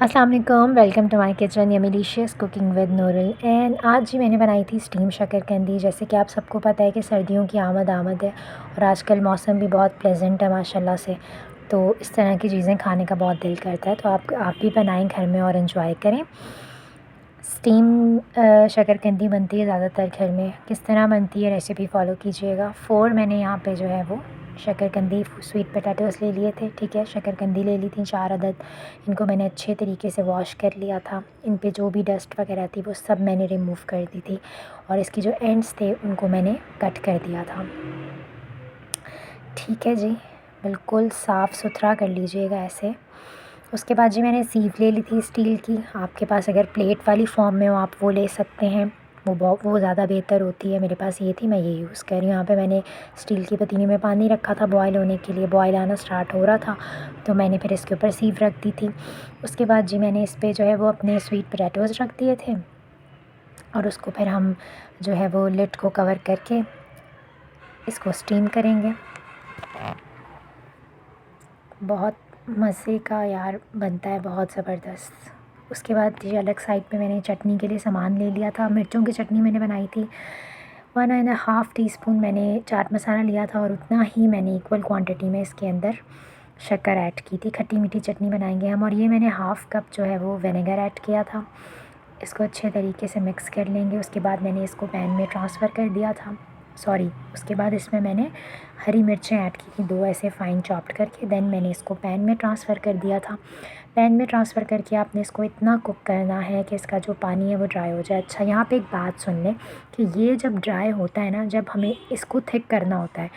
अस्सलाम वालेकुम, welcome to my kitchen yummylicious cooking with Nooral. And आज जी मैंने बनाई थी स्टीम शकरकंदी। जैसे कि आप सबको पता है कि सर्दियों की आमद है और आजकल मौसम भी बहुत प्लेजेंट है माशाल्लाह से, तो इस तरह की चीज़ें खाने का बहुत दिल करता है। तो आप भी बनाएं घर में और इन्जॉय करें। स्टीम शकरकंदी बनती है ज़्यादातर घर में। किस तरह बनती है रेसिपी फॉलो कीजिएगा। 4 मैंने यहाँ पे जो है वो शकरकंदी स्वीट पोटैटोज़ ले लिए थे, ठीक है। शकरकंदी ले ली थी 4 अदद। इनको मैंने अच्छे तरीके से वॉश कर लिया था। इन पे जो भी डस्ट वगैरह थी वो सब मैंने रिमूव कर दी थी और इसके जो एंड्स थे उनको मैंने कट कर दिया था, ठीक है जी। बिल्कुल साफ़ सुथरा कर लीजिएगा ऐसे। उसके बाद जी मैंने सीव ले ली थी स्टील की। आपके पास अगर प्लेट वाली फॉर्म में हो आप वो ले सकते हैं, वो ज़्यादा बेहतर होती है। मेरे पास ये थी, मैं ये यूज़ कर रही हूँ। यहाँ पे मैंने स्टील की पतीली में पानी रखा था बॉयल होने के लिए। बॉयल आना स्टार्ट हो रहा था तो मैंने फिर इसके ऊपर सीव रख दी थी। उसके बाद जी मैंने इस पर जो है वो अपने स्वीट पोटैटोज़ रख दिए थे और उसको फिर हम जो है वो लिड को कवर करके इसको स्टीम करेंगे। बहुत मज़े का यार बनता है, बहुत ज़बरदस्त। उसके बाद ये अलग साइड पे मैंने चटनी के लिए सामान ले लिया था। मिर्चों की चटनी मैंने बनाई थी। 1.5 टीस्पून मैंने चाट मसाला लिया था और उतना ही मैंने इक्वल क्वांटिटी में इसके अंदर शक्कर ऐड की थी। खट्टी मीठी चटनी बनाएंगे हम। और ये मैंने हाफ़ कप जो है वो विनेगर ऐड किया था। इसको अच्छे तरीके से मिक्स कर लेंगे। उसके बाद मैंने इसको पैन में ट्रांसफ़र कर दिया था। उसके बाद इसमें मैंने हरी मिर्चें ऐड की थी 2 ऐसे फ़ाइन चॉप्ड करके। देन मैंने इसको पैन में ट्रांसफ़र कर दिया था। पैन में ट्रांसफ़र करके आपने इसको इतना कुक करना है कि इसका जो पानी है वो ड्राई हो जाए। अच्छा, यहाँ पे एक बात सुन लें कि ये जब ड्राई होता है ना, जब हमें इसको थिक करना होता है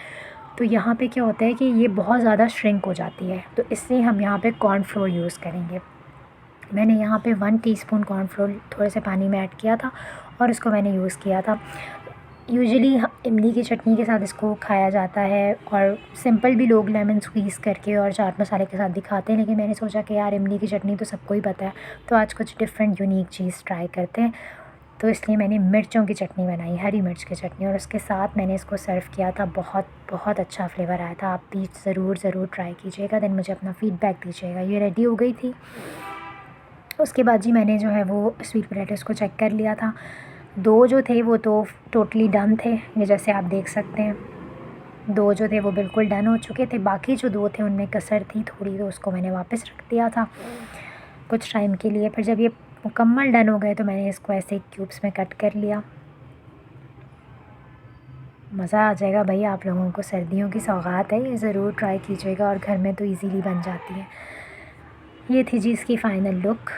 तो यहाँ पे क्या होता है कि ये बहुत ज़्यादा श्रिंक हो जाती है, तो इसलिए हम यहाँ पे कॉर्नफ्लोर यूज़ करेंगे। मैंने यहाँ पे 1 टीस्पून कॉर्नफ्लोर थोड़े से पानी में ऐड किया था और इसको मैंने यूज़ किया था। यूजुअली इमली की चटनी के साथ इसको खाया जाता है और सिंपल भी लोग लेमन स्क्वीज़ करके और चाट मसाले के साथ भी खाते हैं, लेकिन मैंने सोचा कि यार इमली की चटनी तो सबको ही पता है, तो आज कुछ डिफरेंट यूनिक चीज़ ट्राई करते हैं। तो इसलिए मैंने मिर्चों की चटनी बनाई, हरी मिर्च की चटनी, और उसके साथ मैंने इसको सर्व किया था। बहुत बहुत अच्छा फ्लेवर आया था। आप भी ज़रूर ट्राई कीजिएगा, देन मुझे अपना फ़ीडबैक दीजिएगा। ये रेडी हो गई थी। उसके बाद जी मैंने जो है वो स्वीट पोटैटोज़ को चेक कर लिया था। 2 जो थे वो तो टोटली डन थे, ये जैसे आप देख सकते हैं। 2 जो थे वो बिल्कुल डन हो चुके थे। बाकी जो 2 थे उनमें कसर थी थोड़ी, तो उसको मैंने वापस रख दिया था कुछ टाइम के लिए। फिर जब ये मुकम्मल डन हो गए तो मैंने इसको ऐसे क्यूब्स में कट कर लिया। मज़ा आ जाएगा भाई, आप लोगों को सर्दियों की सौगात है, ये ज़रूर ट्राई कीजिएगा और घर में तो इजीली बन जाती है। ये थी जी इसकी फ़ाइनल लुक।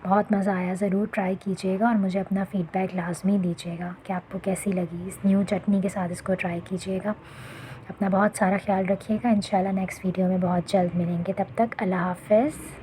बहुत मज़ा आया, ज़रूर ट्राई कीजिएगा और मुझे अपना फ़ीडबैक लाज़मी दीजिएगा कि आपको कैसी लगी। इस न्यू चटनी के साथ इसको ट्राई कीजिएगा। अपना बहुत सारा ख्याल रखिएगा। इंशाल्लाह नेक्स्ट वीडियो में बहुत जल्द मिलेंगे। तब तक अल्लाह हाफ़िज़।